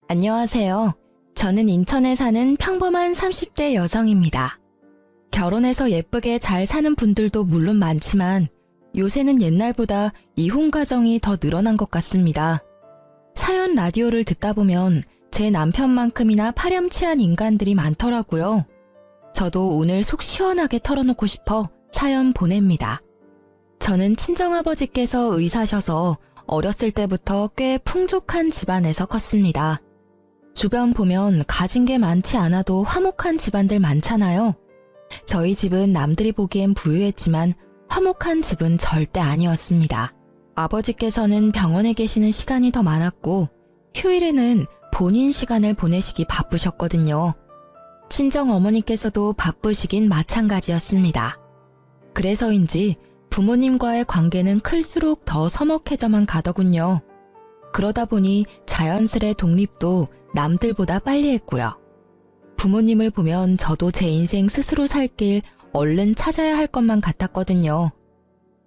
안녕하세요. 저는 인천에 사는 평범한 30대 여성입니다. 결혼해서 예쁘게 잘 사는 분들도 물론 많지만 요새는 옛날보다 이혼 가정이 더 늘어난 것 같습니다. 사연 라디오를 듣다 보면 제 남편만큼이나 파렴치한 인간들이 많더라고요. 저도 오늘 속 시원하게 털어놓고 싶어 사연 보냅니다. 저는 친정아버지께서 의사셔서 어렸을 때부터 꽤 풍족한 집안에서 컸습니다. 주변 보면 가진 게 많지 않아도 화목한 집안들 많잖아요. 저희 집은 남들이 보기엔 부유했지만 화목한 집은 절대 아니었습니다. 아버지께서는 병원에 계시는 시간이 더 많았고 휴일에는 본인 시간을 보내시기 바쁘셨거든요. 친정 어머니께서도 바쁘시긴 마찬가지였습니다. 그래서인지 부모님과의 관계는 클수록 더 서먹해져만 가더군요. 그러다 보니 자연스레 독립도 남들보다 빨리 했고요. 부모님을 보면 저도 제 인생 스스로 살 길 얼른 찾아야 할 것만 같았거든요.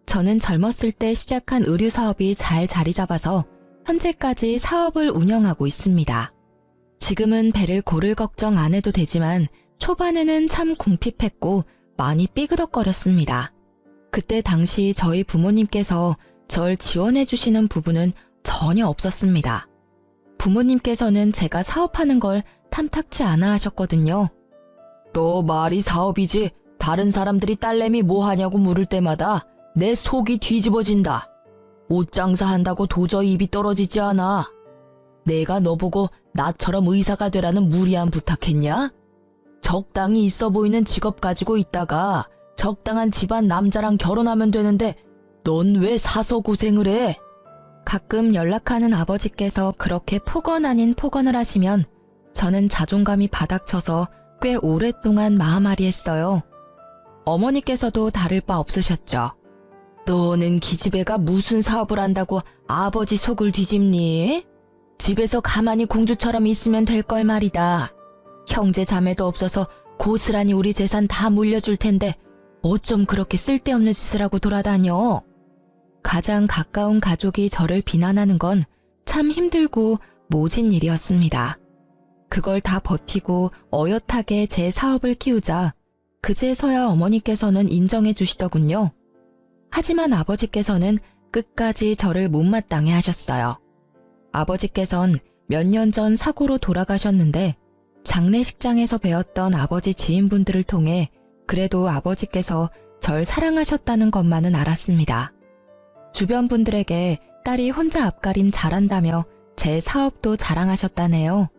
저는 젊었을 때 시작한 의류 사업이 잘 자리 잡아서 현재까지 사업을 운영하고 있습니다. 지금은 배를 고를 걱정 안 해도 되지만 초반에는 참 궁핍했고 많이 삐그덕거렸습니다. 그때 당시 저희 부모님께서 절 지원해 주시는 부분은 전혀 없었습니다. 부모님께서는 제가 사업하는 걸 탐탁치 않아 하셨거든요. 너 말이 사업이지 다른 사람들이 딸내미 뭐 하냐고 물을 때마다 내 속이 뒤집어진다. 옷 장사한다고 도저히 입이 떨어지지 않아. 내가 너 보고 나처럼 의사가 되라는 무리한 부탁했냐? 적당히 있어 보이는 직업 가지고 있다가 적당한 집안 남자랑 결혼하면 되는데 넌 왜 사서 고생을 해? 가끔 연락하는 아버지께서 그렇게 폭언 아닌 폭언을 하시면 저는 자존감이 바닥쳐서 꽤 오랫동안 마음앓이했어요. 어머니께서도 다를 바 없으셨죠. 너는 기집애가 무슨 사업을 한다고 아버지 속을 뒤집니? 집에서 가만히 공주처럼 있으면 될 걸 말이다. 형제 자매도 없어서 고스란히 우리 재산 다 물려줄 텐데 어쩜 그렇게 쓸데없는 짓을 하고 돌아다녀? 가장 가까운 가족이 저를 비난하는 건 참 힘들고 모진 일이었습니다. 그걸 다 버티고 어엿하게 제 사업을 키우자 그제서야 어머니께서는 인정해 주시더군요. 하지만 아버지께서는 끝까지 저를 못마땅해 하셨어요. 아버지께선 몇 년 전 사고로 돌아가셨는데 장례식장에서 배웠던 아버지 지인분들을 통해 그래도 아버지께서 절 사랑하셨다는 것만은 알았습니다. 주변 분들에게 딸이 혼자 앞가림 잘한다며 제 사업도 자랑하셨다네요.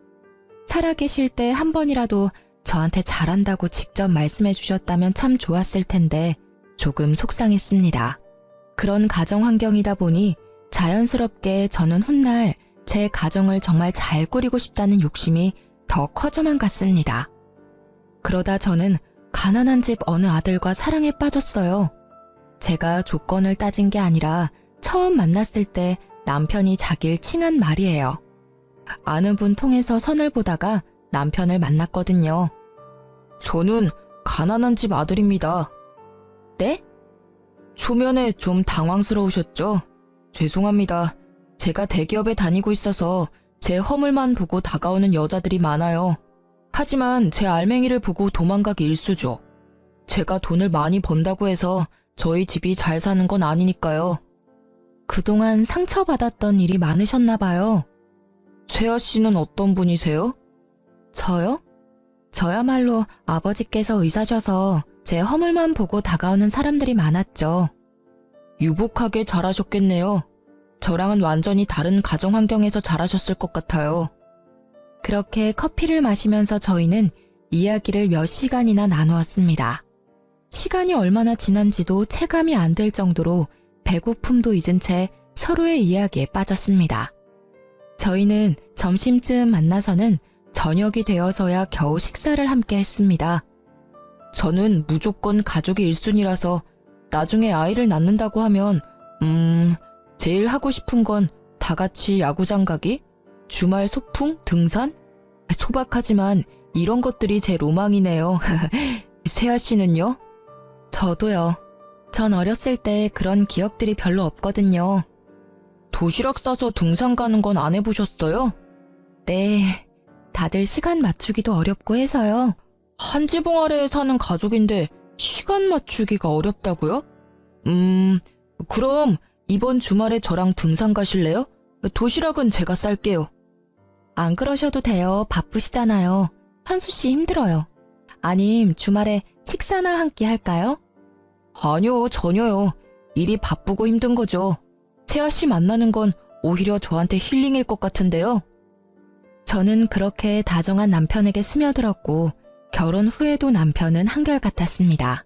살아계실 때 한 번이라도 저한테 잘한다고 직접 말씀해 주셨다면 참 좋았을 텐데 조금 속상했습니다. 그런 가정 환경이다 보니 자연스럽게 저는 훗날 제 가정을 정말 잘 꾸리고 싶다는 욕심이 더 커져만 갔습니다. 그러다 저는 가난한 집 어느 아들과 사랑에 빠졌어요. 제가 조건을 따진 게 아니라 처음 만났을 때 남편이 자기를 칭한 말이에요. 아는 분 통해서 선을 보다가 남편을 만났거든요. 저는 가난한 집 아들입니다. 네? 초면에 좀 당황스러우셨죠? 죄송합니다. 제가 대기업에 다니고 있어서 제 허물만 보고 다가오는 여자들이 많아요. 하지만 제 알맹이를 보고 도망가기 일쑤죠. 제가 돈을 많이 번다고 해서 저희 집이 잘 사는 건 아니니까요. 그동안 상처받았던 일이 많으셨나 봐요. 세아 씨는 어떤 분이세요? 저요? 저야말로 아버지께서 의사셔서 제 허물만 보고 다가오는 사람들이 많았죠. 유복하게 자라셨겠네요. 저랑은 완전히 다른 가정 환경에서 자라셨을 것 같아요. 그렇게 커피를 마시면서 저희는 이야기를 몇 시간이나 나누었습니다. 시간이 얼마나 지난지도 체감이 안 될 정도로 배고픔도 잊은 채 서로의 이야기에 빠졌습니다. 저희는 점심쯤 만나서는 저녁이 되어서야 겨우 식사를 함께 했습니다. 저는 무조건 가족이 1순위라서 나중에 아이를 낳는다고 하면 제일 하고 싶은 건 다 같이 야구장 가기? 주말 소풍? 등산? 소박하지만 이런 것들이 제 로망이네요. 세아 씨는요? 저도요. 전 어렸을 때 그런 기억들이 별로 없거든요. 도시락 싸서 등산 가는 건 안 해보셨어요? 네, 다들 시간 맞추기도 어렵고 해서요. 한 지붕 아래에 사는 가족인데 시간 맞추기가 어렵다고요? 그럼 이번 주말에 저랑 등산 가실래요? 도시락은 제가 쌀게요. 안 그러셔도 돼요. 바쁘시잖아요. 현수 씨 힘들어요. 아님 주말에 식사나 한 끼 할까요? 아니요, 전혀요. 일이 바쁘고 힘든 거죠. 세아 씨 만나는 건 오히려 저한테 힐링일 것 같은데요. 저는 그렇게 다정한 남편에게 스며들었고 결혼 후에도 남편은 한결같았습니다.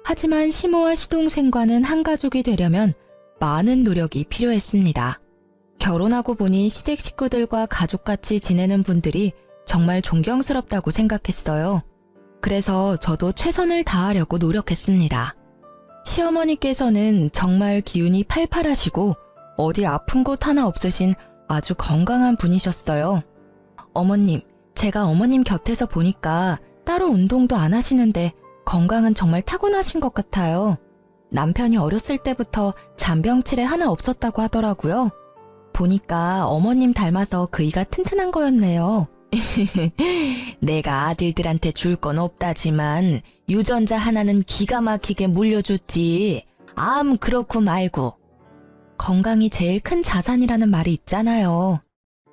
하지만 시모와 시동생과는 한 가족이 되려면 많은 노력이 필요했습니다. 결혼하고 보니 시댁 식구들과 가족같이 지내는 분들이 정말 존경스럽다고 생각했어요. 그래서 저도 최선을 다하려고 노력했습니다. 시어머니께서는 정말 기운이 팔팔하시고 어디 아픈 곳 하나 없으신 아주 건강한 분이셨어요. 어머님, 제가 어머님 곁에서 보니까 따로 운동도 안 하시는데 건강은 정말 타고나신 것 같아요. 남편이 어렸을 때부터 잔병치레 하나 없었다고 하더라고요. 보니까 어머님 닮아서 그이가 튼튼한 거였네요. 내가 아들들한테 줄 건 없다지만 유전자 하나는 기가 막히게 물려줬지. 암 그렇고 말고. 건강이 제일 큰 자산이라는 말이 있잖아요.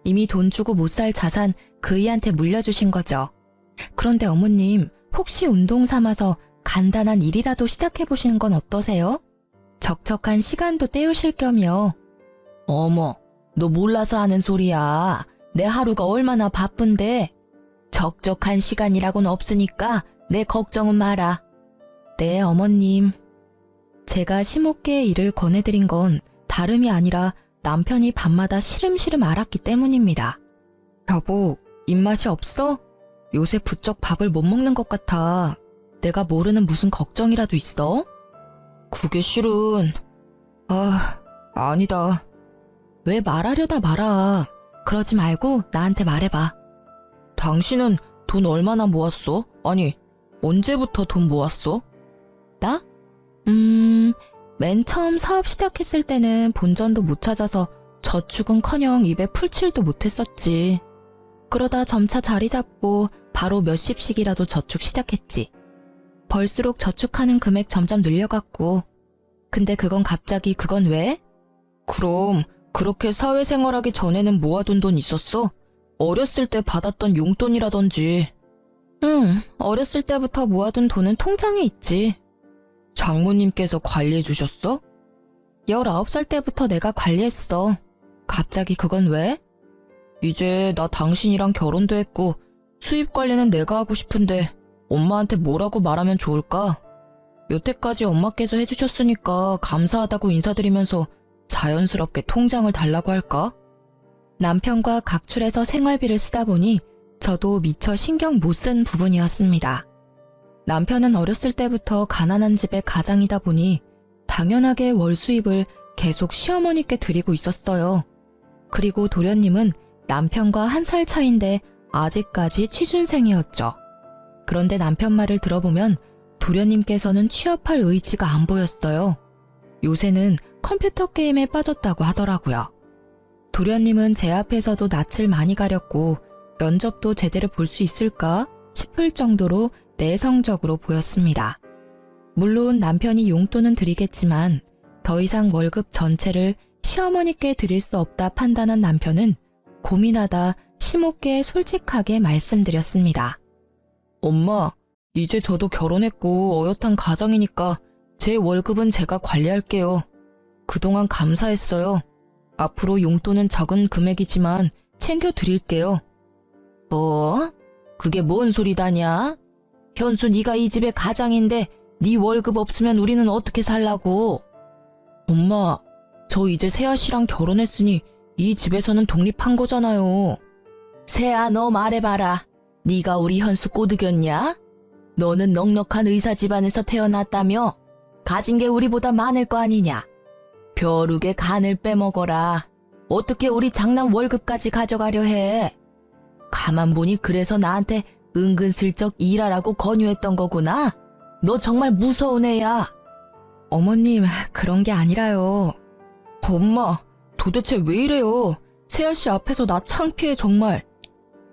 이미 돈 주고 못 살 자산 그이한테 물려주신 거죠. 그런데 어머님, 혹시 운동 삼아서 간단한 일이라도 시작해보시는 건 어떠세요? 적적한 시간도 때우실 겸이요. 어머, 너 몰라서 하는 소리야. 내 하루가 얼마나 바쁜데. 적적한 시간이라고는 없으니까 내 걱정은 마라. 네, 어머님. 제가 시모께의 일을 권해드린 건 다름이 아니라 남편이 밤마다 시름시름 앓았기 때문입니다. 여보, 입맛이 없어? 요새 부쩍 밥을 못 먹는 것 같아. 내가 모르는 무슨 걱정이라도 있어? 그게 실은... 아니다. 왜 말하려다 말아. 그러지 말고 나한테 말해봐. 당신은 돈 얼마나 모았어? 아니, 언제부터 돈 모았어? 나? 맨 처음 사업 시작했을 때는 본전도 못 찾아서 저축은커녕 입에 풀칠도 못했었지. 그러다 점차 자리 잡고 바로 몇십씩이라도 저축 시작했지. 벌수록 저축하는 금액 점점 늘려갔고. 근데 그건 왜? 그럼 그렇게 사회생활하기 전에는 모아둔 돈 있었어? 어렸을 때 받았던 용돈이라든지. 응, 어렸을 때부터 모아둔 돈은 통장에 있지. 장모님께서 관리해 주셨어? 19살 때부터 내가 관리했어. 갑자기 그건 왜? 이제 나 당신이랑 결혼도 했고 수입 관리는 내가 하고 싶은데 엄마한테 뭐라고 말하면 좋을까? 여태까지 엄마께서 해주셨으니까 감사하다고 인사드리면서 자연스럽게 통장을 달라고 할까? 남편과 각출해서 생활비를 쓰다 보니 저도 미처 신경 못 쓴 부분이었습니다. 남편은 어렸을 때부터 가난한 집의 가장이다 보니 당연하게 월 수입을 계속 시어머니께 드리고 있었어요. 그리고 도련님은 남편과 1살 차인데 아직까지 취준생이었죠. 그런데 남편 말을 들어보면 도련님께서는 취업할 의지가 안 보였어요. 요새는 컴퓨터 게임에 빠졌다고 하더라고요. 도련님은 제 앞에서도 낯을 많이 가렸고 면접도 제대로 볼 수 있을까 싶을 정도로 내성적으로 보였습니다. 물론 남편이 용돈은 드리겠지만 더 이상 월급 전체를 시어머니께 드릴 수 없다 판단한 남편은 고민하다 시모께 솔직하게 말씀드렸습니다. 엄마, 이제 저도 결혼했고 어엿한 가정이니까 제 월급은 제가 관리할게요. 그동안 감사했어요. 앞으로 용돈은 적은 금액이지만 챙겨드릴게요. 뭐? 그게 뭔 소리다냐? 현수, 네가 이 집의 가장인데 네 월급 없으면 우리는 어떻게 살라고? 엄마, 저 이제 세아 씨랑 결혼했으니 이 집에서는 독립한 거잖아요. 세아, 너 말해봐라. 네가 우리 현수 꼬드겼냐? 너는 넉넉한 의사 집안에서 태어났다며? 가진 게 우리보다 많을 거 아니냐? 벼룩의 간을 빼먹어라. 어떻게 우리 장남 월급까지 가져가려 해? 가만 보니 그래서 나한테 은근슬쩍 일하라고 권유했던 거구나? 너 정말 무서운 애야. 어머님, 그런 게 아니라요. 엄마, 도대체 왜 이래요? 세아씨 앞에서 나 창피해 정말.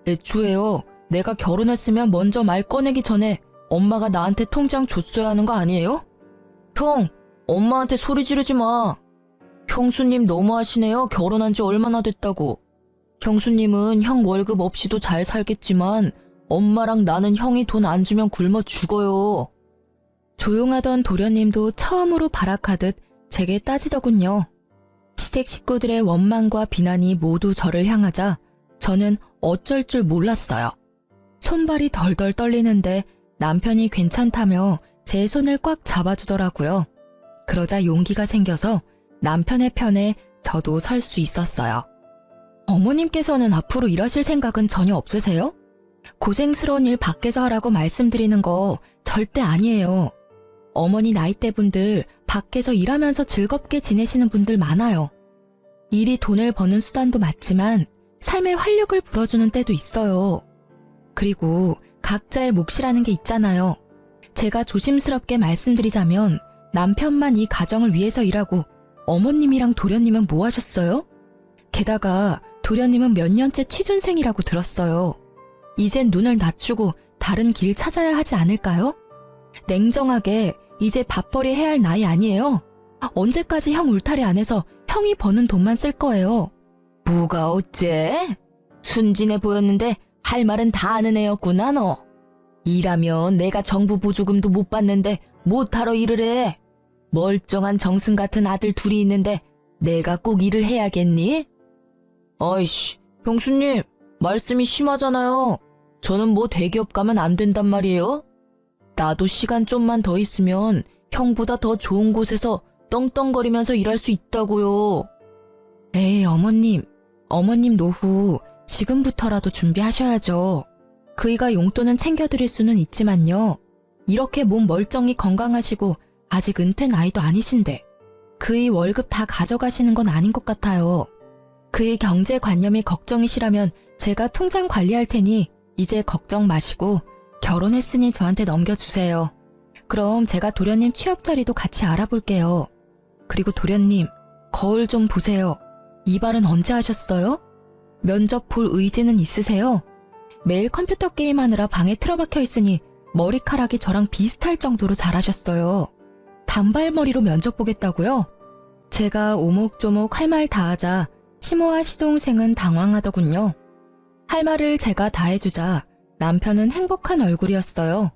애초에요. 내가 결혼했으면 먼저 말 꺼내기 전에 엄마가 나한테 통장 줬어야 하는 거 아니에요? 형, 엄마한테 소리 지르지 마. 형수님 너무하시네요. 결혼한 지 얼마나 됐다고. 형수님은 형 월급 없이도 잘 살겠지만 엄마랑 나는 형이 돈 안 주면 굶어 죽어요. 조용하던 도련님도 처음으로 발악하듯 제게 따지더군요. 시댁 식구들의 원망과 비난이 모두 저를 향하자 저는 어쩔 줄 몰랐어요. 손발이 덜덜 떨리는데 남편이 괜찮다며 제 손을 꽉 잡아주더라고요. 그러자 용기가 생겨서 남편의 편에 저도 설 수 있었어요. 어머님께서는 앞으로 일하실 생각은 전혀 없으세요? 고생스러운 일 밖에서 하라고 말씀드리는 거 절대 아니에요. 어머니 나이대 분들 밖에서 일하면서 즐겁게 지내시는 분들 많아요. 일이 돈을 버는 수단도 맞지만 삶의 활력을 불어주는 때도 있어요. 그리고 각자의 몫이라는 게 있잖아요. 제가 조심스럽게 말씀드리자면 남편만 이 가정을 위해서 일하고 어머님이랑 도련님은 뭐 하셨어요? 게다가 도련님은 몇 년째 취준생이라고 들었어요. 이젠 눈을 낮추고 다른 길 찾아야 하지 않을까요? 냉정하게 이제 밥벌이 해야 할 나이 아니에요. 언제까지 형 울타리 안에서 형이 버는 돈만 쓸 거예요. 뭐가 어째? 순진해 보였는데 할 말은 다 아는 애였구나 너. 일하면 내가 정부 보조금도 못 받는데 못하러 일을 해. 멀쩡한 정승 같은 아들 둘이 있는데 내가 꼭 일을 해야겠니? 아이씨, 형수님 말씀이 심하잖아요. 저는 뭐 대기업 가면 안 된단 말이에요? 나도 시간 좀만 더 있으면 형보다 더 좋은 곳에서 떵떵거리면서 일할 수 있다고요. 에이 어머님 노후 지금부터라도 준비하셔야죠. 그이가 용돈은 챙겨드릴 수는 있지만요. 이렇게 몸 멀쩡히 건강하시고 아직 은퇴 나이도 아니신데 그이 월급 다 가져가시는 건 아닌 것 같아요. 그의 경제관념이 걱정이시라면 제가 통장 관리할 테니 이제 걱정 마시고 결혼했으니 저한테 넘겨주세요. 그럼 제가 도련님 취업 자리도 같이 알아볼게요. 그리고 도련님, 거울 좀 보세요. 이발은 언제 하셨어요? 면접 볼 의지는 있으세요? 매일 컴퓨터 게임하느라 방에 틀어박혀 있으니 머리카락이 저랑 비슷할 정도로 잘하셨어요. 단발머리로 면접 보겠다고요? 제가 오목조목 할 말 다 하자 시모와 시동생은 당황하더군요. 할 말을 제가 다 해주자 남편은 행복한 얼굴이었어요.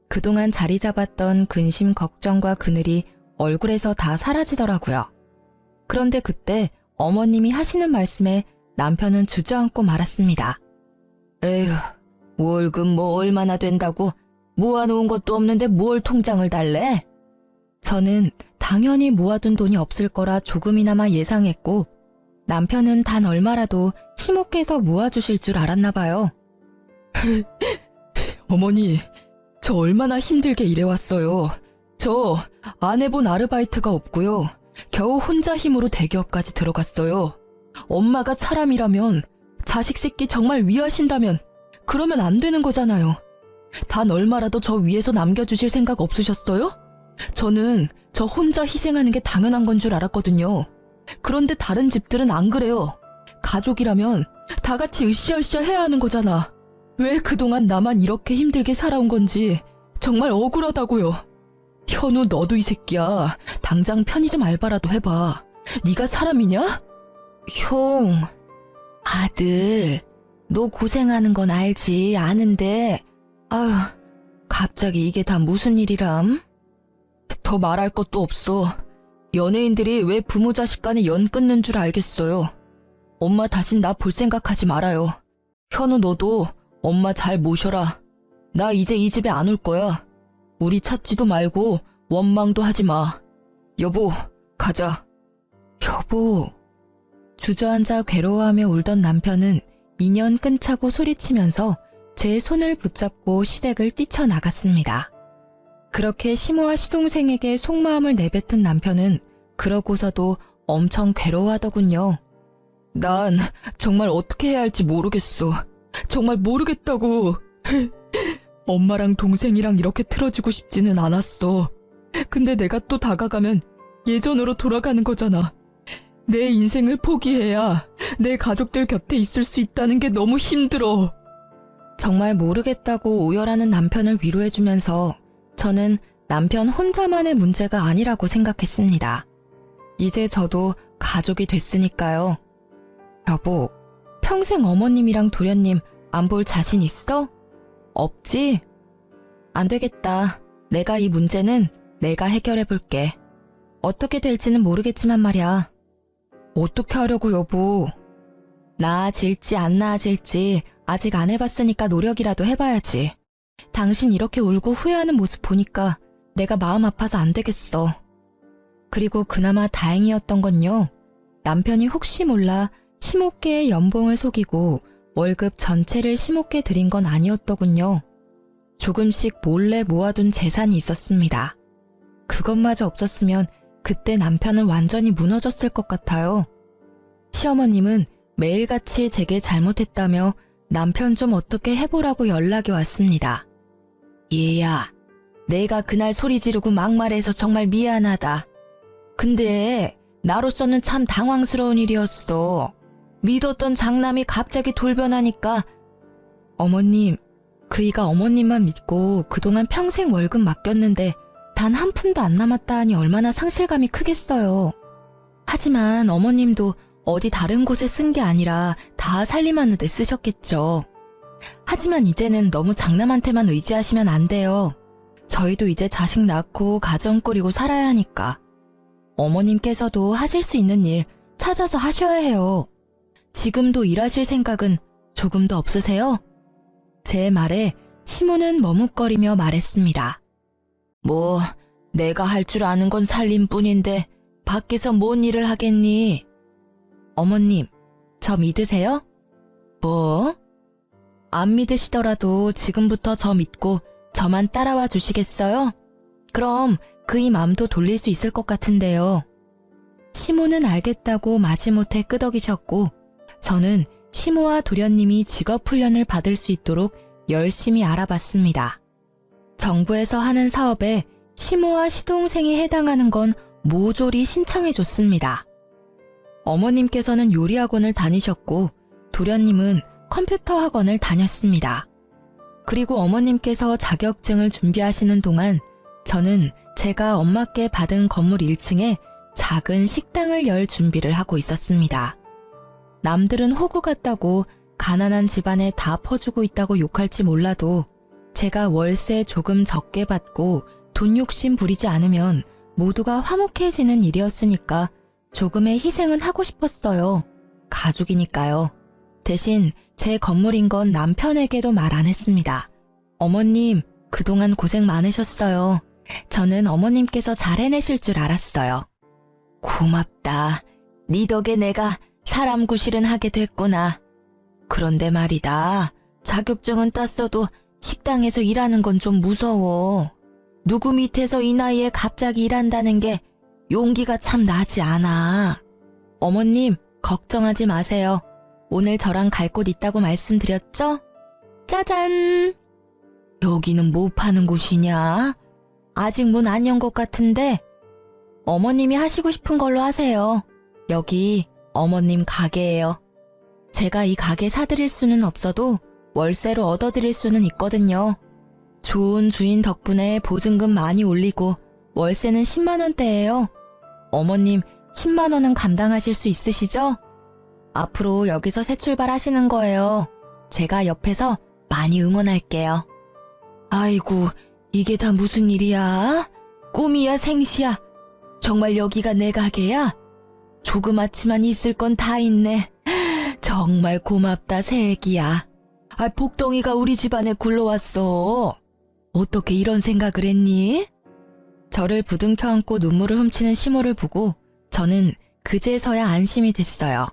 그동안 자리 잡았던 근심 걱정과 그늘이 얼굴에서 다 사라지더라고요. 그런데 그때 어머님이 하시는 말씀에 남편은 주저앉고 말았습니다. 에휴, 월급 뭐 얼마나 된다고 모아놓은 것도 없는데 뭘 통장을 달래? 저는 당연히 모아둔 돈이 없을 거라 조금이나마 예상했고 남편은 단 얼마라도 시모께서 모아주실 줄 알았나 봐요. 어머니, 저 얼마나 힘들게 일해왔어요. 저 안 해본 아르바이트가 없고요. 겨우 혼자 힘으로 대기업까지 들어갔어요. 엄마가 사람이라면 자식 새끼 정말 위하신다면 그러면 안 되는 거잖아요. 단 얼마라도 저 위에서 남겨주실 생각 없으셨어요? 저는 저 혼자 희생하는 게 당연한 건 줄 알았거든요. 그런데 다른 집들은 안 그래요. 가족이라면 다 같이 으쌰으쌰 해야 하는 거잖아. 왜 그동안 나만 이렇게 힘들게 살아온 건지 정말 억울하다고요. 현우, 너도 이 새끼야. 당장 편의점 알바라도 해봐. 네가 사람이냐? 형, 아들, 너 고생하는 건 알지, 아는데 아휴, 갑자기 이게 다 무슨 일이람? 더 말할 것도 없어. 연예인들이 왜 부모 자식 간에 연 끊는 줄 알겠어요. 엄마 다신 나 볼 생각하지 말아요. 현우, 너도 엄마 잘 모셔라. 나 이제 이 집에 안 올 거야. 우리 찾지도 말고 원망도 하지 마. 여보, 가자. 여보. 주저앉아 괴로워하며 울던 남편은 인연 끊자고 소리치면서 제 손을 붙잡고 시댁을 뛰쳐나갔습니다. 그렇게 시모와 시동생에게 속마음을 내뱉은 남편은 그러고서도 엄청 괴로워하더군요. 난 정말 어떻게 해야 할지 모르겠어. 정말 모르겠다고. 엄마랑 동생이랑 이렇게 틀어지고 싶지는 않았어. 근데 내가 또 다가가면 예전으로 돌아가는 거잖아. 내 인생을 포기해야 내 가족들 곁에 있을 수 있다는 게 너무 힘들어. 정말 모르겠다고 오열하는 남편을 위로해주면서 저는 남편 혼자만의 문제가 아니라고 생각했습니다. 이제 저도 가족이 됐으니까요. 여보, 평생 어머님이랑 도련님 안 볼 자신 있어? 없지? 안 되겠다. 내가 이 문제는 내가 해결해볼게. 어떻게 될지는 모르겠지만 말이야. 어떻게 하려고 여보? 나아질지 안 나아질지 아직 안 해봤으니까 노력이라도 해봐야지. 당신 이렇게 울고 후회하는 모습 보니까 내가 마음 아파서 안 되겠어. 그리고 그나마 다행이었던 건요. 남편이 혹시 몰라 심호께의 연봉을 속이고 월급 전체를 심호께 드린 건 아니었더군요. 조금씩 몰래 모아둔 재산이 있었습니다. 그것마저 없었으면 그때 남편은 완전히 무너졌을 것 같아요. 시어머님은 매일같이 제게 잘못했다며 남편 좀 어떻게 해보라고 연락이 왔습니다. 얘야, 내가 그날 소리 지르고 막말해서 정말 미안하다. 근데 나로서는 참 당황스러운 일이었어. 믿었던 장남이 갑자기 돌변하니까. 어머님, 그이가 어머님만 믿고 그동안 평생 월급 맡겼는데 단 한 푼도 안 남았다 하니 얼마나 상실감이 크겠어요. 하지만 어머님도 어디 다른 곳에 쓴 게 아니라 다 살림하는 데 쓰셨겠죠. 하지만 이제는 너무 장남한테만 의지하시면 안 돼요. 저희도 이제 자식 낳고 가정 꾸리고 살아야 하니까. 어머님께서도 하실 수 있는 일 찾아서 하셔야 해요. 지금도 일하실 생각은 조금도 없으세요? 제 말에 시모는 머뭇거리며 말했습니다. 뭐 내가 할 줄 아는 건 살림뿐인데 밖에서 뭔 일을 하겠니? 어머님, 저 믿으세요? 뭐? 안 믿으시더라도 지금부터 저 믿고 저만 따라와 주시겠어요? 그럼 그이 맘도 돌릴 수 있을 것 같은데요. 시모는 알겠다고 마지못해 끄덕이셨고 저는 시모와 도련님이 직업훈련을 받을 수 있도록 열심히 알아봤습니다. 정부에서 하는 사업에 시모와 시동생이 해당하는 건 모조리 신청해줬습니다. 어머님께서는 요리학원을 다니셨고 도련님은 컴퓨터 학원을 다녔습니다. 그리고 어머님께서 자격증을 준비하시는 동안 저는 제가 엄마께 받은 건물 1층에 작은 식당을 열 준비를 하고 있었습니다. 남들은 호구 같다고 가난한 집안에 다 퍼주고 있다고 욕할지 몰라도 제가 월세 조금 적게 받고 돈 욕심 부리지 않으면 모두가 화목해지는 일이었으니까 조금의 희생은 하고 싶었어요. 가족이니까요. 대신 제 건물인 건 남편에게도 말 안 했습니다. 어머님, 그동안 고생 많으셨어요. 저는 어머님께서 잘 해내실 줄 알았어요. 고맙다. 네 덕에 내가 사람 구실은 하게 됐구나. 그런데 말이다. 자격증은 땄어도 식당에서 일하는 건 좀 무서워. 누구 밑에서 이 나이에 갑자기 일한다는 게 용기가 참 나지 않아. 어머님, 걱정하지 마세요. 오늘 저랑 갈 곳 있다고 말씀드렸죠? 짜잔! 여기는 뭐 파는 곳이냐? 아직 문 안 연 것 같은데? 어머님이 하시고 싶은 걸로 하세요. 여기 어머님 가게예요. 제가 이 가게 사드릴 수는 없어도 월세로 얻어드릴 수는 있거든요. 좋은 주인 덕분에 보증금 많이 올리고 월세는 10만 원대예요. 어머님 10만 원은 감당하실 수 있으시죠? 앞으로 여기서 새 출발하시는 거예요. 제가 옆에서 많이 응원할게요. 아이고, 이게 다 무슨 일이야? 꿈이야 생시야? 정말 여기가 내 가게야? 조그맣지만 있을 건 다 있네. 정말 고맙다 새애기야. 복덩이가 우리 집안에 굴러왔어. 어떻게 이런 생각을 했니? 저를 부둥켜 안고 눈물을 훔치는 시모를 보고 저는 그제서야 안심이 됐어요.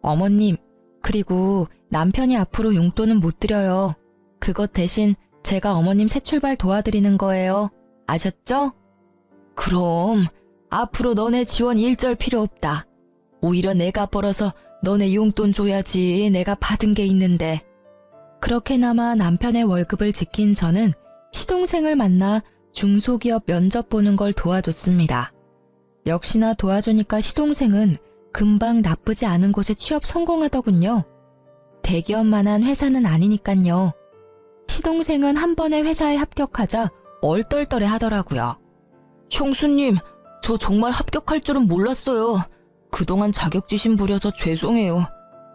어머님, 그리고 남편이 앞으로 용돈은 못 드려요. 그것 대신 제가 어머님 새 출발 도와드리는 거예요. 아셨죠? 그럼 앞으로 너네 지원 일절 필요 없다. 오히려 내가 벌어서 너네 용돈 줘야지. 내가 받은 게 있는데. 그렇게나마 남편의 월급을 지킨 저는 시동생을 만나 중소기업 면접 보는 걸 도와줬습니다. 역시나 도와주니까 시동생은 금방 나쁘지 않은 곳에 취업 성공하더군요. 대기업만한 회사는 아니니깐요. 시동생은 한 번에 회사에 합격하자 얼떨떨해 하더라고요. 형수님, 저 정말 합격할 줄은 몰랐어요. 그동안 자격지심 부려서 죄송해요.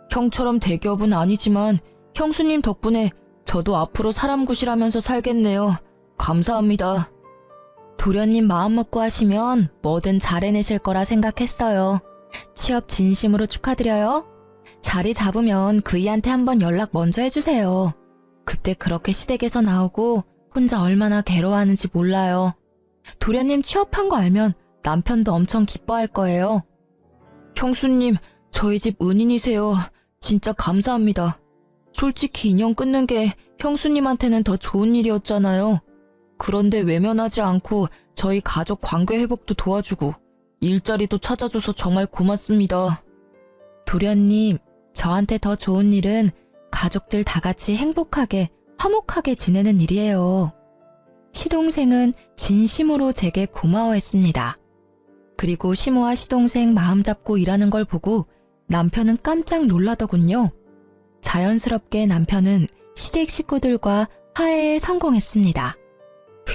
형처럼 대기업은 아니지만 형수님 덕분에 저도 앞으로 사람 구실하면서 살겠네요. 감사합니다. 도련님 마음 먹고 하시면 뭐든 잘 해내실 거라 생각했어요. 취업 진심으로 축하드려요. 자리 잡으면 그이한테 한번 연락 먼저 해주세요. 그때 그렇게 시댁에서 나오고 혼자 얼마나 괴로워하는지 몰라요. 도련님 취업한 거 알면 남편도 엄청 기뻐할 거예요. 형수님, 저희 집 은인이세요. 진짜 감사합니다. 솔직히 인연 끊는 게 형수님한테는 더 좋은 일이었잖아요. 그런데 외면하지 않고 저희 가족 관계 회복도 도와주고 일자리도 찾아줘서 정말 고맙습니다. 도련님, 저한테 더 좋은 일은 가족들 다 같이 행복하게, 화목하게 지내는 일이에요. 시동생은 진심으로 제게 고마워했습니다. 그리고 시모와 시동생 마음 잡고 일하는 걸 보고 남편은 깜짝 놀라더군요. 자연스럽게 남편은 시댁 식구들과 화해에 성공했습니다.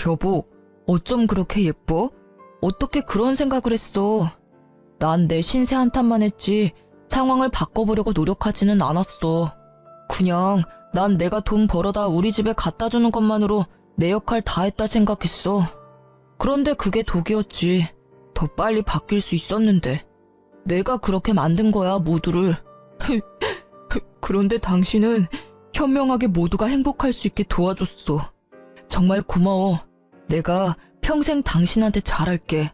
여보, 어쩜 그렇게 예뻐? 어떻게 그런 생각을 했어? 난 내 신세 한탄만 했지 상황을 바꿔보려고 노력하지는 않았어. 그냥 난 내가 돈 벌어다 우리 집에 갖다 주는 것만으로 내 역할 다 했다 생각했어. 그런데 그게 독이었지. 더 빨리 바뀔 수 있었는데. 내가 그렇게 만든 거야, 모두를. 그런데 당신은 현명하게 모두가 행복할 수 있게 도와줬어. 정말 고마워. 내가 평생 당신한테 잘할게.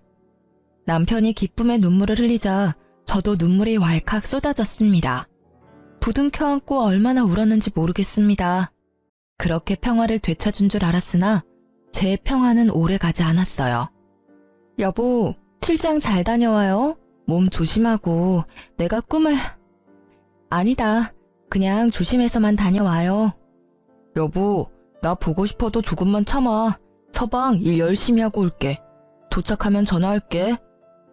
남편이 기쁨의 눈물을 흘리자 저도 눈물이 왈칵 쏟아졌습니다. 부둥켜 안고 얼마나 울었는지 모르겠습니다. 그렇게 평화를 되찾은 줄 알았으나 제 평화는 오래가지 않았어요. 여보, 출장 잘 다녀와요. 몸 조심하고 내가 꿈을... 아니다. 그냥 조심해서만 다녀와요. 여보, 나 보고 싶어도 조금만 참아. 서방 일 열심히 하고 올게. 도착하면 전화할게.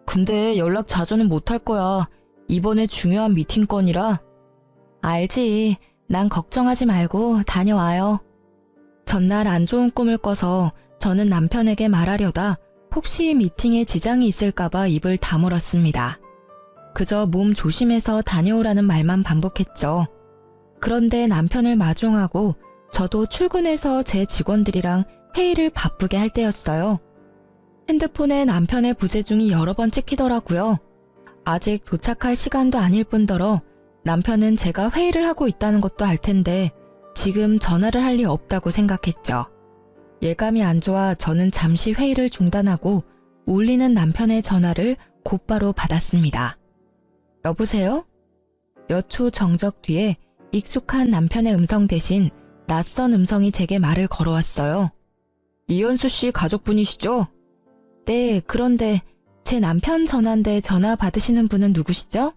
근데 연락 자주는 못할 거야. 이번에 중요한 미팅 건이라. 알지. 난 걱정하지 말고 다녀와요. 전날 안 좋은 꿈을 꿔서 저는 남편에게 말하려다 혹시 미팅에 지장이 있을까봐 입을 다물었습니다. 그저 몸 조심해서 다녀오라는 말만 반복했죠. 그런데 남편을 마중하고 저도 출근해서 제 직원들이랑 회의를 바쁘게 할 때였어요. 핸드폰에 남편의 부재중이 여러 번 찍히더라고요. 아직 도착할 시간도 아닐 뿐더러 남편은 제가 회의를 하고 있다는 것도 알 텐데 지금 전화를 할 리 없다고 생각했죠. 예감이 안 좋아 저는 잠시 회의를 중단하고 울리는 남편의 전화를 곧바로 받았습니다. 여보세요? 몇 초 정적 뒤에 익숙한 남편의 음성 대신 낯선 음성이 제게 말을 걸어왔어요. 이현수 씨 가족분이시죠? 네, 그런데 제 남편 전화인데 전화 받으시는 분은 누구시죠?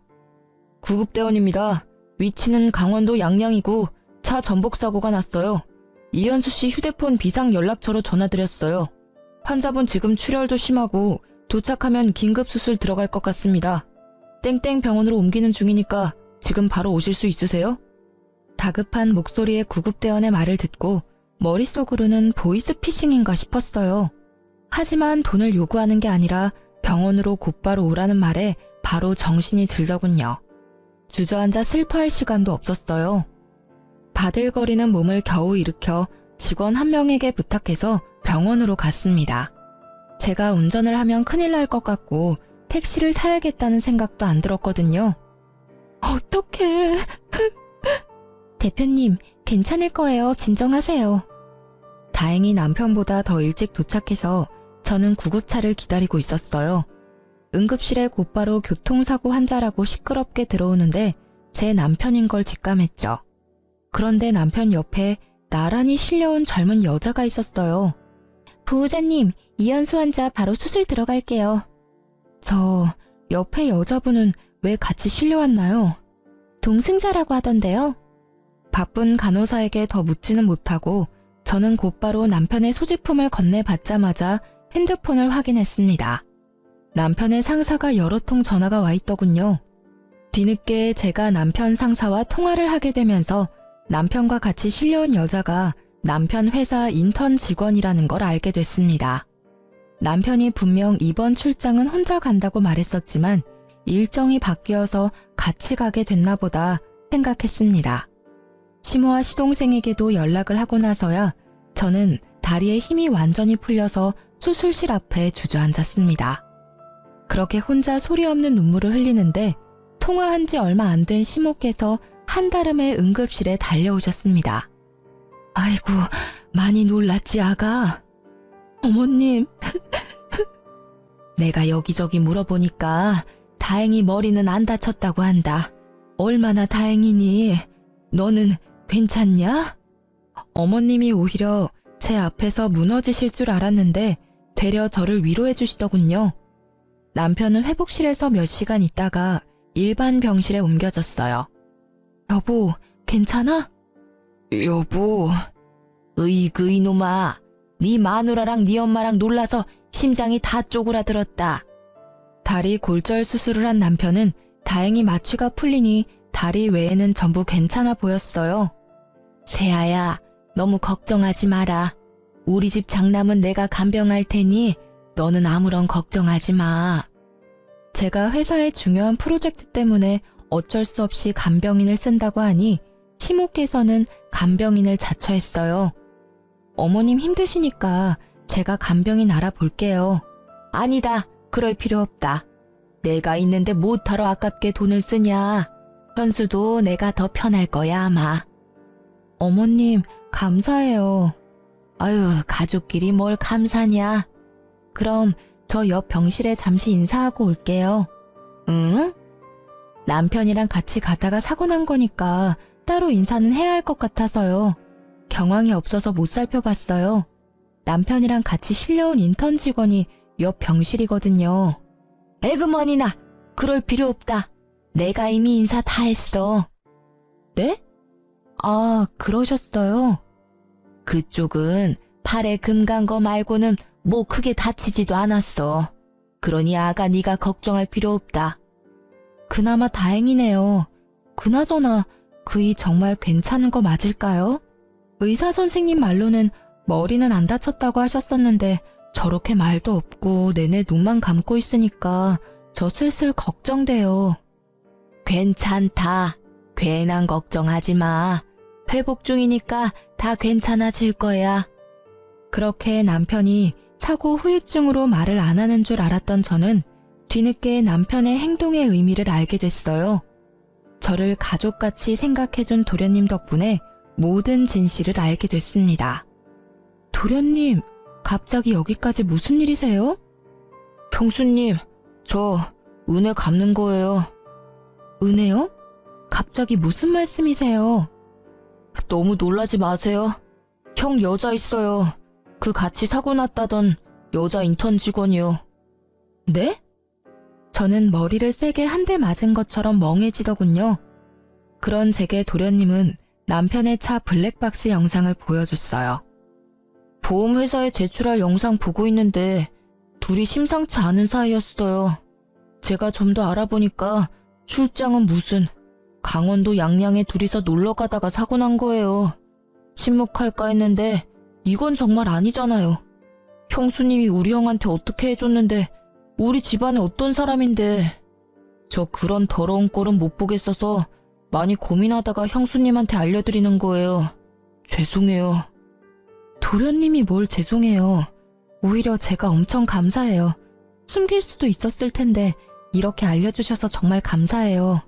구급대원입니다. 위치는 강원도 양양이고 차 전복 사고가 났어요. 이현수 씨 휴대폰 비상 연락처로 전화드렸어요. 환자분 지금 출혈도 심하고 도착하면 긴급 수술 들어갈 것 같습니다. 땡땡 병원으로 옮기는 중이니까 지금 바로 오실 수 있으세요? 다급한 목소리의 구급대원의 말을 듣고 머릿속으로는 보이스피싱인가 싶었어요. 하지만 돈을 요구하는 게 아니라 병원으로 곧바로 오라는 말에 바로 정신이 들더군요. 주저앉아 슬퍼할 시간도 없었어요. 바들거리는 몸을 겨우 일으켜 직원 한 명에게 부탁해서 병원으로 갔습니다. 제가 운전을 하면 큰일 날 것 같고 택시를 타야겠다는 생각도 안 들었거든요. 어떡해. 대표님, 괜찮을 거예요. 진정하세요. 다행히 남편보다 더 일찍 도착해서 저는 구급차를 기다리고 있었어요. 응급실에 곧바로 교통사고 환자라고 시끄럽게 들어오는데 제 남편인 걸 직감했죠. 그런데 남편 옆에 나란히 실려온 젊은 여자가 있었어요. 보호자님, 이현수 환자 바로 수술 들어갈게요. 저 옆에 여자분은 왜 같이 실려왔나요? 동승자라고 하던데요. 바쁜 간호사에게 더 묻지는 못하고 저는 곧바로 남편의 소지품을 건네받자마자 핸드폰을 확인했습니다. 남편의 상사가 여러 통 전화가 와 있더군요. 뒤늦게 제가 남편 상사와 통화를 하게 되면서 남편과 같이 실려온 여자가 남편 회사 인턴 직원이라는 걸 알게 됐습니다. 남편이 분명 이번 출장은 혼자 간다고 말했었지만 일정이 바뀌어서 같이 가게 됐나 보다 생각했습니다. 시모와 시동생에게도 연락을 하고 나서야 저는 다리에 힘이 완전히 풀려서 수술실 앞에 주저앉았습니다. 그렇게 혼자 소리 없는 눈물을 흘리는데 통화한 지 얼마 안 된 시모께서 한달음에 응급실에 달려오셨습니다. 아이고, 많이 놀랐지, 아가? 어머님. 내가 여기저기 물어보니까 다행히 머리는 안 다쳤다고 한다. 얼마나 다행이니? 너는 괜찮냐? 어머님이 오히려 제 앞에서 무너지실 줄 알았는데 되려 저를 위로해 주시더군요. 남편은 회복실에서 몇 시간 있다가 일반 병실에 옮겨졌어요. 여보, 괜찮아? 여보. 으이그 이놈아. 네 마누라랑 네 엄마랑 놀라서 심장이 다 쪼그라들었다. 다리 골절 수술을 한 남편은 다행히 마취가 풀리니 다리 외에는 전부 괜찮아 보였어요. 세아야, 너무 걱정하지 마라. 우리 집 장남은 내가 간병할 테니 너는 아무런 걱정하지 마. 제가 회사의 중요한 프로젝트 때문에 어쩔 수 없이 간병인을 쓴다고 하니 시모께서는 간병인을 자처했어요. 어머님 힘드시니까 제가 간병인 알아볼게요. 아니다, 그럴 필요 없다. 내가 있는데 뭐하러 아깝게 돈을 쓰냐. 현수도 내가 더 편할 거야 아마. 어머님 감사해요. 아유, 가족끼리 뭘 감사냐. 그럼 저 옆 병실에 잠시 인사하고 올게요. 응? 남편이랑 같이 가다가 사고 난 거니까 따로 인사는 해야 할 것 같아서요. 경황이 없어서 못 살펴봤어요. 남편이랑 같이 실려온 인턴 직원이 옆 병실이거든요. 에그머니나, 그럴 필요 없다. 내가 이미 인사 다 했어. 네? 아, 그러셨어요? 그쪽은 팔에 금 간 거 말고는 뭐 크게 다치지도 않았어. 그러니 아가 네가 걱정할 필요 없다. 그나마 다행이네요. 그나저나 그이 정말 괜찮은 거 맞을까요? 의사 선생님 말로는 머리는 안 다쳤다고 하셨었는데 저렇게 말도 없고 내내 눈만 감고 있으니까 저 슬슬 걱정돼요. 괜찮다. 괜한 걱정하지 마. 회복 중이니까 다 괜찮아질 거야. 그렇게 남편이 사고 후유증으로 말을 안 하는 줄 알았던 저는 뒤늦게 남편의 행동의 의미를 알게 됐어요. 저를 가족같이 생각해준 도련님 덕분에 모든 진실을 알게 됐습니다. 도련님, 갑자기 여기까지 무슨 일이세요? 평수님, 저 은혜 갚는 거예요. 은혜요? 갑자기 무슨 말씀이세요? 너무 놀라지 마세요. 형 여자 있어요. 그 같이 사고 났다던 여자 인턴 직원이요. 네? 저는 머리를 세게 한 대 맞은 것처럼 멍해지더군요. 그런 제게 도련님은 남편의 차 블랙박스 영상을 보여줬어요. 보험회사에 제출할 영상 보고 있는데 둘이 심상치 않은 사이였어요. 제가 좀 더 알아보니까 출장은 무슨 강원도 양양에 둘이서 놀러 가다가 사고 난 거예요. 침묵할까 했는데 이건 정말 아니잖아요. 형수님이 우리 형한테 어떻게 해줬는데 우리 집안에 어떤 사람인데. 저 그런 더러운 꼴은 못 보겠어서 많이 고민하다가 형수님한테 알려드리는 거예요. 죄송해요. 도련님이 뭘 죄송해요. 오히려 제가 엄청 감사해요. 숨길 수도 있었을 텐데 이렇게 알려주셔서 정말 감사해요.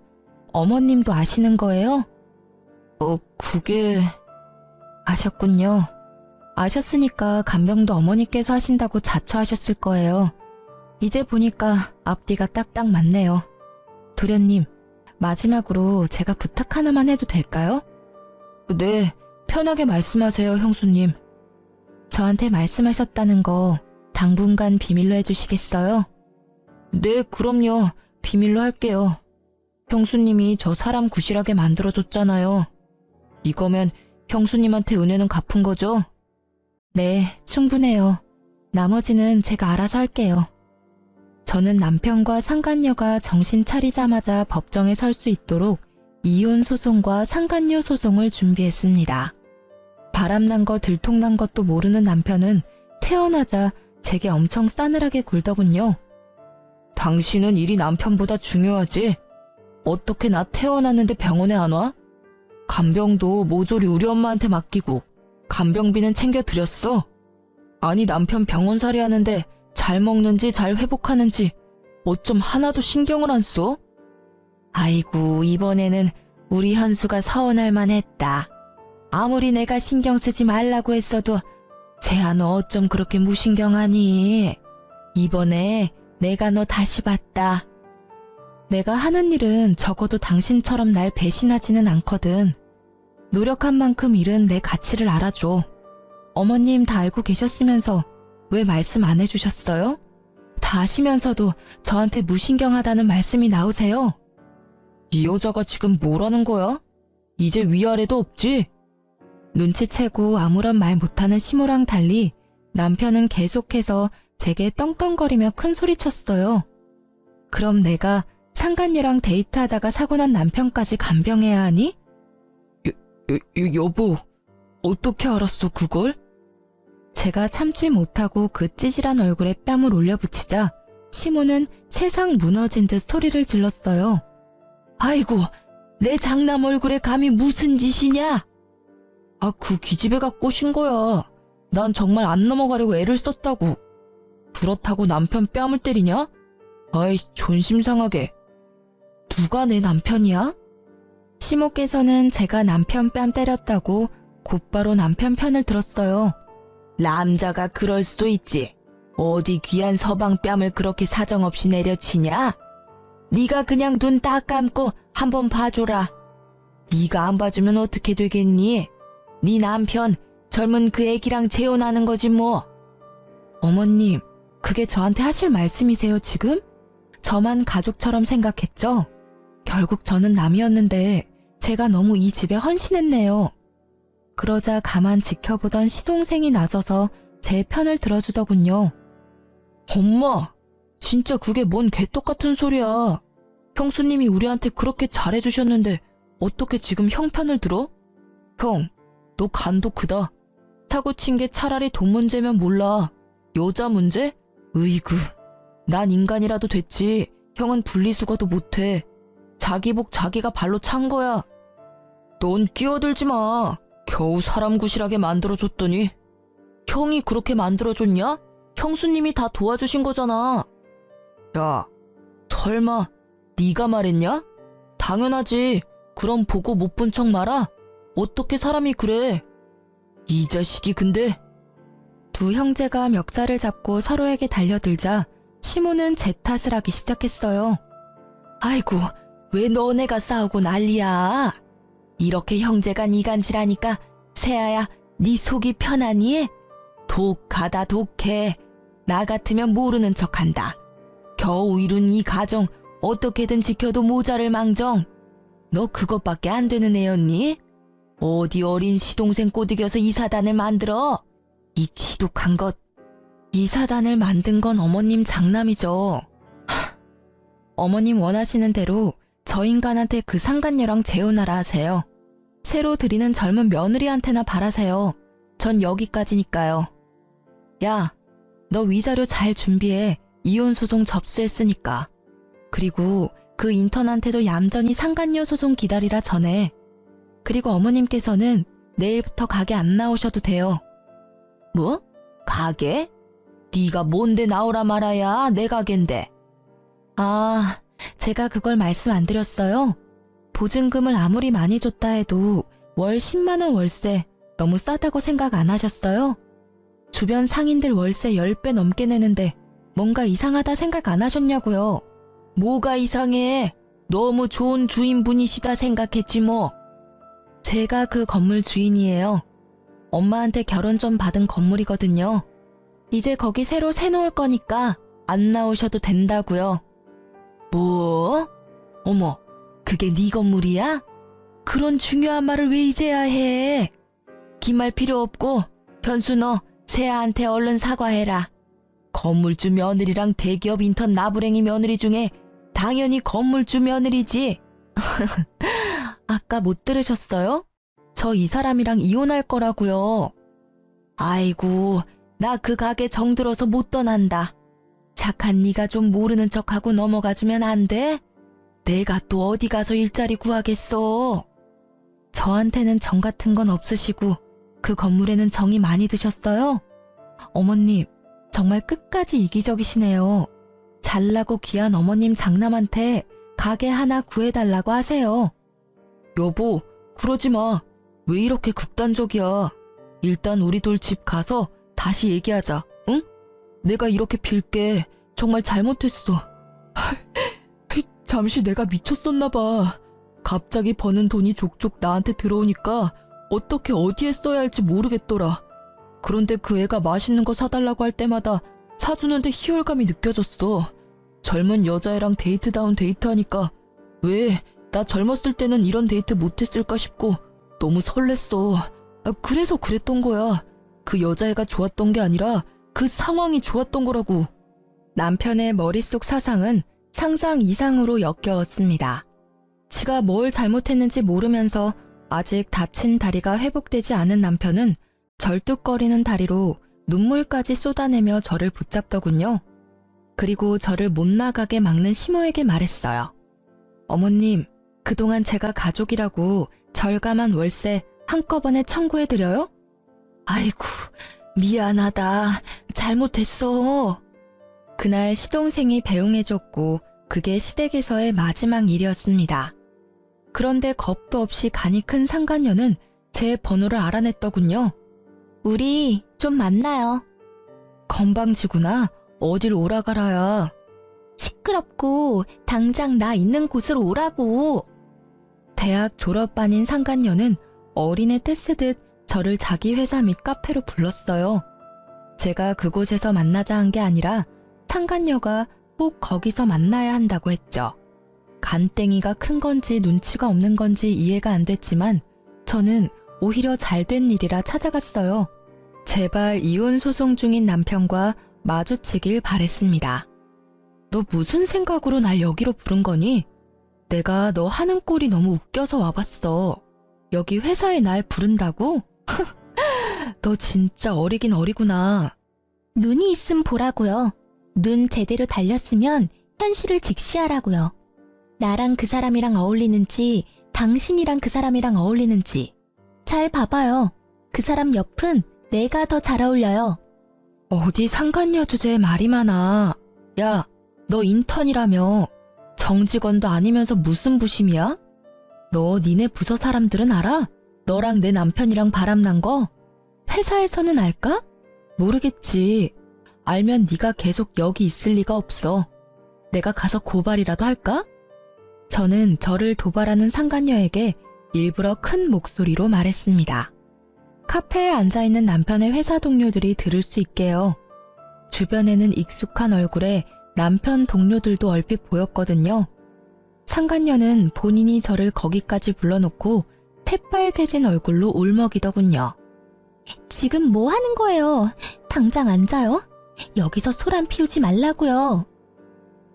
어머님도 아시는 거예요? 그게... 아셨군요. 아셨으니까 간병도 어머니께서 하신다고 자처하셨을 거예요. 이제 보니까 앞뒤가 딱딱 맞네요. 도련님, 마지막으로 제가 부탁 하나만 해도 될까요? 네, 편하게 말씀하세요, 형수님. 저한테 말씀하셨다는 거 당분간 비밀로 해주시겠어요? 네, 그럼요. 비밀로 할게요. 형수님이 저 사람 구실하게 만들어줬잖아요. 이거면 형수님한테 은혜는 갚은 거죠? 네, 충분해요. 나머지는 제가 알아서 할게요. 저는 남편과 상간녀가 정신 차리자마자 법정에 설 수 있도록 이혼 소송과 상간녀 소송을 준비했습니다. 바람난 거 들통난 것도 모르는 남편은 퇴원하자 제게 엄청 싸늘하게 굴더군요. 당신은 일이 남편보다 중요하지? 어떻게 나 퇴원하는데 병원에 안 와? 간병도 모조리 우리 엄마한테 맡기고 간병비는 챙겨드렸어. 아니 남편 병원살이 하는데 잘 먹는지 잘 회복하는지 어쩜 하나도 신경을 안 써? 아이고 이번에는 우리 현수가 서운할 만했다. 아무리 내가 신경 쓰지 말라고 했어도 재아 너 어쩜 그렇게 무신경하니? 이번에 내가 너 다시 봤다. 내가 하는 일은 적어도 당신처럼 날 배신하지는 않거든. 노력한 만큼 일은 내 가치를 알아줘. 어머님 다 알고 계셨으면서 왜 말씀 안 해주셨어요? 다 아시면서도 저한테 무신경하다는 말씀이 나오세요? 이 여자가 지금 뭐라는 거야? 이제 위아래도 없지? 눈치채고 아무런 말 못하는 시모랑 달리 남편은 계속해서 제게 떵떵거리며 큰 소리쳤어요. 그럼 내가 상간녀랑 데이트하다가 사고난 남편까지 간병해야 하니? 여보, 어떻게 알았어 그걸? 제가 참지 못하고 그 찌질한 얼굴에 뺨을 올려붙이자 시모는 세상 무너진 듯 소리를 질렀어요. 아이고, 내 장남 얼굴에 감히 무슨 짓이냐? 아, 그 기집애가 꼬신 거야. 난 정말 안 넘어가려고 애를 썼다고. 그렇다고 남편 뺨을 때리냐? 아이, 존심상하게. 누가 내 남편이야? 시모께서는 제가 남편 뺨 때렸다고 곧바로 남편 편을 들었어요. 남자가 그럴 수도 있지. 어디 귀한 서방 뺨을 그렇게 사정없이 내려치냐? 네가 그냥 눈 딱 감고 한번 봐줘라. 네가 안 봐주면 어떻게 되겠니? 네 남편 젊은 그 애기랑 재혼하는 거지 뭐. 어머님, 그게 저한테 하실 말씀이세요 지금? 저만 가족처럼 생각했죠? 결국 저는 남이었는데 제가 너무 이 집에 헌신했네요. 그러자 가만 지켜보던 시동생이 나서서 제 편을 들어주더군요. 엄마, 진짜 그게 뭔 개떡같은 소리야. 형수님이 우리한테 그렇게 잘해주셨는데 어떻게 지금 형 편을 들어? 형, 너 간도 크다. 사고 친 게 차라리 돈 문제면 몰라. 여자 문제? 으이구, 난 인간이라도 됐지. 형은 분리수거도 못해. 자기 복 자기가 발로 찬 거야. 넌 끼어들지 마. 겨우 사람 구실하게 만들어줬더니. 형이 그렇게 만들어줬냐? 형수님이 다 도와주신 거잖아. 야, 설마 네가 말했냐? 당연하지. 그럼 보고 못 본 척 말아? 어떻게 사람이 그래? 이 자식이 근데. 두 형제가 멱살을 잡고 서로에게 달려들자 시모는 제 탓을 하기 시작했어요. 아이고, 왜 너네가 싸우고 난리야? 이렇게 형제가 이간질하니까 세아야, 네 속이 편하니? 독하다 독해. 나 같으면 모르는 척한다. 겨우 이룬 이 가정 어떻게든 지켜도 모자를 망정. 너 그것밖에 안 되는 애였니? 어디 어린 시동생 꼬드겨서 이 사단을 만들어? 이 지독한 것. 이 사단을 만든 건 어머님 장남이죠. 어머님 원하시는 대로 저 인간한테 그 상간녀랑 재혼하라 하세요. 새로 들이는 젊은 며느리한테나 바라세요. 전 여기까지니까요. 야, 너 위자료 잘 준비해. 이혼 소송 접수했으니까. 그리고 그 인턴한테도 얌전히 상간녀 소송 기다리라 전해. 그리고 어머님께서는 내일부터 가게 안 나오셔도 돼요. 뭐? 가게? 네가 뭔데 나오라 말아야 내 가게인데. 아, 제가 그걸 말씀 안 드렸어요? 보증금을 아무리 많이 줬다 해도 월 10만 원 월세 너무 싸다고 생각 안 하셨어요? 주변 상인들 월세 10배 넘게 내는데 뭔가 이상하다 생각 안 하셨냐고요. 뭐가 이상해? 너무 좋은 주인분이시다 생각했지 뭐. 제가 그 건물 주인이에요. 엄마한테 결혼 좀 받은 건물이거든요. 이제 거기 새로 새놓을 거니까 안 나오셔도 된다고요. 뭐? 어머, 그게 네 건물이야? 그런 중요한 말을 왜 이제야 해? 긴 말 필요 없고 현수 너 세아한테 얼른 사과해라. 건물주 며느리랑 대기업 인턴 나부랭이 며느리 중에 당연히 건물주 며느리지. 아까 못 들으셨어요? 저 이 사람이랑 이혼할 거라고요. 아이고, 나 그 가게 정들어서 못 떠난다. 착한 네가 좀 모르는 척하고 넘어가주면 안 돼? 내가 또 어디 가서 일자리 구하겠어. 저한테는 정 같은 건 없으시고 그 건물에는 정이 많이 드셨어요? 어머님, 정말 끝까지 이기적이시네요. 잘나고 귀한 어머님 장남한테 가게 하나 구해달라고 하세요. 여보, 그러지 마. 왜 이렇게 극단적이야. 일단 우리 둘 집 가서 다시 얘기하자, 응? 내가 이렇게 빌게. 정말 잘못했어. 잠시 내가 미쳤었나 봐. 갑자기 버는 돈이 족족 나한테 들어오니까 어떻게 어디에 써야 할지 모르겠더라. 그런데 그 애가 맛있는 거 사달라고 할 때마다 사주는데 희열감이 느껴졌어. 젊은 여자애랑 데이트다운 데이트하니까 왜 나 젊었을 때는 이런 데이트 못했을까 싶고 너무 설렜어. 그래서 그랬던 거야. 그 여자애가 좋았던 게 아니라 그 상황이 좋았던 거라고. 남편의 머릿속 사상은 상상 이상으로 역겨웠습니다. 지가 뭘 잘못했는지 모르면서 아직 다친 다리가 회복되지 않은 남편은 절뚝거리는 다리로 눈물까지 쏟아내며 저를 붙잡더군요. 그리고 저를 못 나가게 막는 시모에게 말했어요. 어머님, 그동안 제가 가족이라고 절감한 월세 한꺼번에 청구해드려요? 아이고, 미안하다. 잘못했어. 그날 시동생이 배웅해줬고 그게 시댁에서의 마지막 일이었습니다. 그런데 겁도 없이 간이 큰 상간녀는 제 번호를 알아냈더군요. 우리 좀 만나요. 건방지구나. 어딜 오라가라야. 시끄럽고 당장 나 있는 곳으로 오라고. 대학 졸업반인 상간녀는 어린애 떼쓰듯 저를 자기 회사 및 카페로 불렀어요. 제가 그곳에서 만나자 한 게 아니라 상간녀가 꼭 거기서 만나야 한다고 했죠. 간땡이가 큰 건지 눈치가 없는 건지 이해가 안 됐지만 저는 오히려 잘된 일이라 찾아갔어요. 제발 이혼 소송 중인 남편과 마주치길 바랬습니다. 너 무슨 생각으로 날 여기로 부른 거니? 내가 너 하는 꼴이 너무 웃겨서 와봤어. 여기 회사에 날 부른다고? 너 진짜 어리긴 어리구나. 눈이 있음 보라고요. 눈 제대로 달렸으면 현실을 직시하라고요. 나랑 그 사람이랑 어울리는지 당신이랑 그 사람이랑 어울리는지 잘 봐봐요. 그 사람 옆은 내가 더 잘 어울려요. 어디 상간녀 주제에 말이 많아. 야, 너 인턴이라며. 정직원도 아니면서 무슨 부심이야? 너 니네 부서 사람들은 알아? 너랑 내 남편이랑 바람난 거? 회사에서는 알까? 모르겠지. 알면 네가 계속 여기 있을 리가 없어. 내가 가서 고발이라도 할까? 저는 저를 도발하는 상간녀에게 일부러 큰 목소리로 말했습니다. 카페에 앉아있는 남편의 회사 동료들이 들을 수 있게요. 주변에는 익숙한 얼굴에 남편 동료들도 얼핏 보였거든요. 상간녀는 본인이 저를 거기까지 불러놓고 새빨개진 얼굴로 울먹이더군요. 지금 뭐 하는 거예요? 당장 앉아요? 여기서 소란 피우지 말라고요.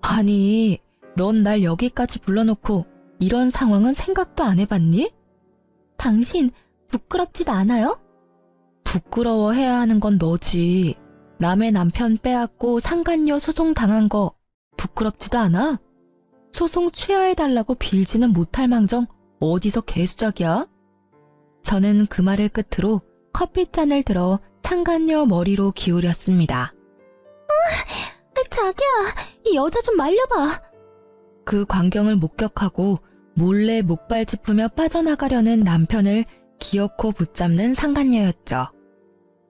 아니, 넌 날 여기까지 불러놓고 이런 상황은 생각도 안 해봤니? 당신 부끄럽지도 않아요? 부끄러워해야 하는 건 너지. 남의 남편 빼앗고 상간녀 소송 당한 거 부끄럽지도 않아? 소송 취하해달라고 빌지는 못할 망정 어디서 개수작이야? 저는 그 말을 끝으로 커피잔을 들어 상간녀 머리로 기울였습니다. 자기야, 이 여자 좀 말려봐. 그 광경을 목격하고 몰래 목발 짚으며 빠져나가려는 남편을 기어코 붙잡는 상간녀였죠.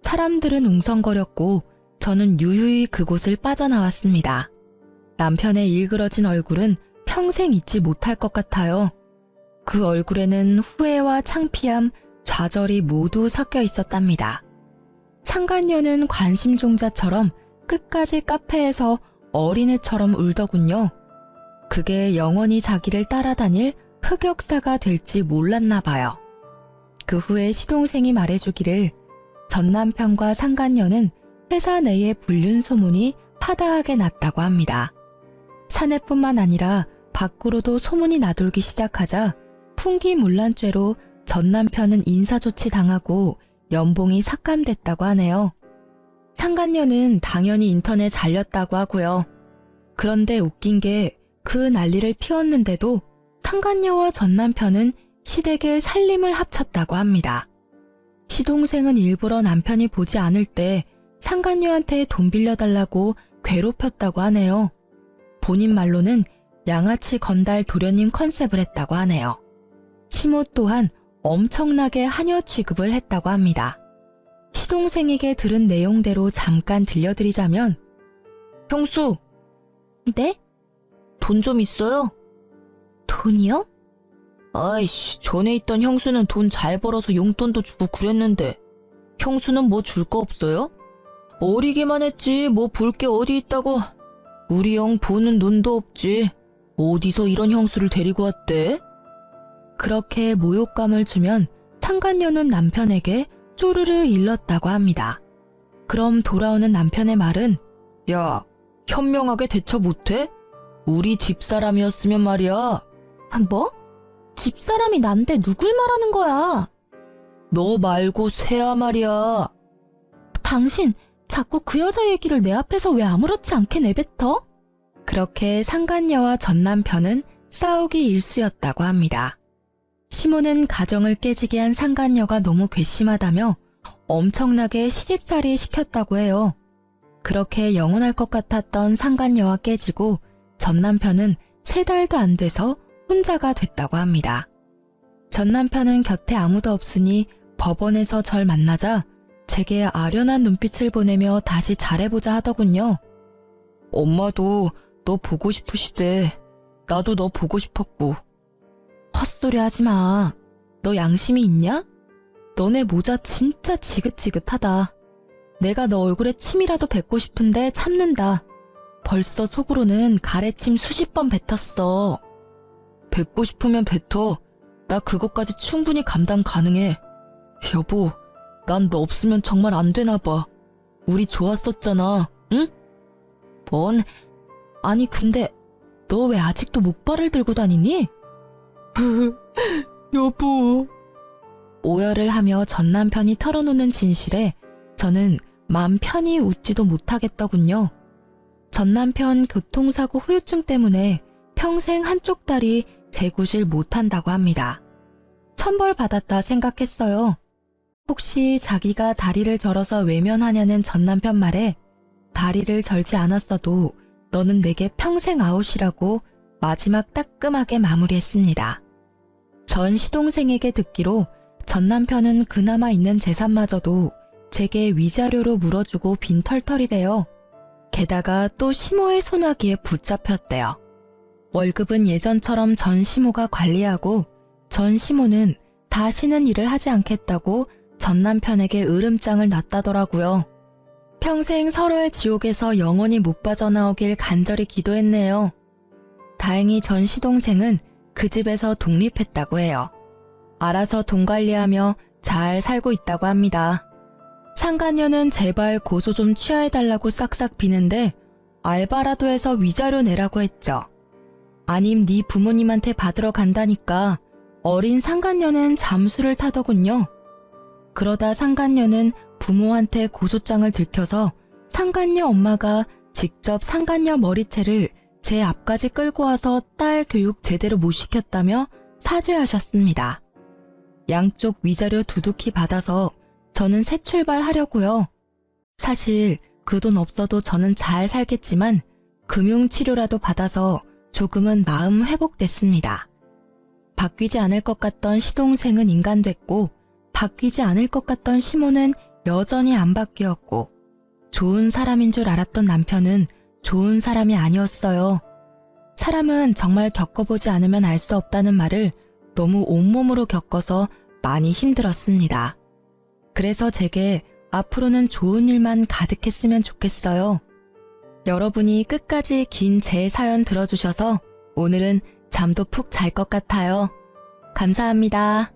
사람들은 웅성거렸고 저는 유유히 그곳을 빠져나왔습니다. 남편의 일그러진 얼굴은 평생 잊지 못할 것 같아요. 그 얼굴에는 후회와 창피함, 좌절이 모두 섞여 있었답니다. 상간녀는 관심종자처럼 끝까지 카페에서 어린애처럼 울더군요. 그게 영원히 자기를 따라다닐 흑역사가 될지 몰랐나 봐요. 그 후에 시동생이 말해주기를 전 남편과 상간녀는 회사 내에 불륜 소문이 파다하게 났다고 합니다. 사내뿐만 아니라 밖으로도 소문이 나돌기 시작하자 풍기문란죄로 전 남편은 인사조치 당하고 연봉이 삭감됐다고 하네요. 상간녀는 당연히 인턴에 잘렸다고 하고요. 그런데 웃긴 게 그 난리를 피웠는데도 상간녀와 전 남편은 시댁에 살림을 합쳤다고 합니다. 시동생은 일부러 남편이 보지 않을 때 상간녀한테 돈 빌려달라고 괴롭혔다고 하네요. 본인 말로는 양아치 건달 도련님 컨셉을 했다고 하네요. 시모 또한 엄청나게 하녀 취급을 했다고 합니다. 시동생에게 들은 내용대로 잠깐 들려드리자면, 형수! 네? 돈 좀 있어요? 돈이요? 아이씨, 전에 있던 형수는 돈 잘 벌어서 용돈도 주고 그랬는데 형수는 뭐 줄 거 없어요? 어리기만 했지 뭐 볼 게 어디 있다고. 우리 형 보는 눈도 없지. 어디서 이런 형수를 데리고 왔대? 그렇게 모욕감을 주면 상간녀는 남편에게 쪼르르 일렀다고 합니다. 그럼 돌아오는 남편의 말은, 야, 현명하게 대처 못해? 우리 집사람이었으면 말이야. 뭐? 집사람이 난데 누굴 말하는 거야? 너 말고 새야 말이야. 당신 자꾸 그 여자 얘기를 내 앞에서 왜 아무렇지 않게 내뱉어? 그렇게 상간녀와 전 남편은 싸우기 일쑤였다고 합니다. 시모는 가정을 깨지게 한 상간녀가 너무 괘씸하다며 엄청나게 시집살이 시켰다고 해요. 그렇게 영원할 것 같았던 상간녀와 깨지고 전 남편은 3달도 안 돼서 혼자가 됐다고 합니다. 전 남편은 곁에 아무도 없으니 법원에서 절 만나자 제게 아련한 눈빛을 보내며 다시 잘해보자 하더군요. 엄마도 너 보고 싶으시대. 나도 너 보고 싶었고. 헛소리 하지 마. 너 양심이 있냐? 너네 모자 진짜 지긋지긋하다. 내가 너 얼굴에 침이라도 뱉고 싶은데 참는다. 벌써 속으로는 가래침 수십 번 뱉었어. 뱉고 싶으면 뱉어. 나 그것까지 충분히 감당 가능해. 여보, 난 너 없으면 정말 안 되나 봐. 우리 좋았었잖아, 응? 뭔? 아니 근데 너 왜 아직도 목발을 들고 다니니? 여보. 오열을 하며 전 남편이 털어놓는 진실에 저는 맘 편히 웃지도 못하겠더군요. 전 남편 교통사고 후유증 때문에 평생 한쪽 다리 재구실 못한다고 합니다. 천벌받았다 생각했어요. 혹시 자기가 다리를 절어서 외면하냐는 전 남편 말에 다리를 절지 않았어도 너는 내게 평생 아웃이라고 마지막 따끔하게 마무리했습니다. 전 시동생에게 듣기로 전 남편은 그나마 있는 재산마저도 제게 위자료로 물어주고 빈털털이래요. 게다가 또 시모의 소나기에 붙잡혔대요. 월급은 예전처럼 전 시모가 관리하고 전 시모는 다시는 일을 하지 않겠다고 전 남편에게 으름장을 놨다더라고요. 평생 서로의 지옥에서 영원히 못 빠져나오길 간절히 기도했네요. 다행히 전 시동생은 그 집에서 독립했다고 해요. 알아서 돈 관리하며 잘 살고 있다고 합니다. 상간녀는 제발 고소 좀 취하해달라고 싹싹 비는데 알바라도 해서 위자료 내라고 했죠. 아님 네 부모님한테 받으러 간다니까 어린 상간녀는 잠수를 타더군요. 그러다 상간녀는 부모한테 고소장을 들켜서 상간녀 엄마가 직접 상간녀 머리채를 제 앞까지 끌고 와서 딸 교육 제대로 못 시켰다며 사죄하셨습니다. 양쪽 위자료 두둑히 받아서 저는 새 출발하려고요. 사실 그 돈 없어도 저는 잘 살겠지만 금융치료라도 받아서 조금은 마음 회복됐습니다. 바뀌지 않을 것 같던 시동생은 인간됐고 바뀌지 않을 것 같던 시모는 여전히 안 바뀌었고 좋은 사람인 줄 알았던 남편은 좋은 사람이 아니었어요. 사람은 정말 겪어보지 않으면 알 수 없다는 말을 너무 온몸으로 겪어서 많이 힘들었습니다. 그래서 제게 앞으로는 좋은 일만 가득했으면 좋겠어요. 여러분이 끝까지 긴 제 사연 들어주셔서 오늘은 잠도 푹 잘 것 같아요. 감사합니다.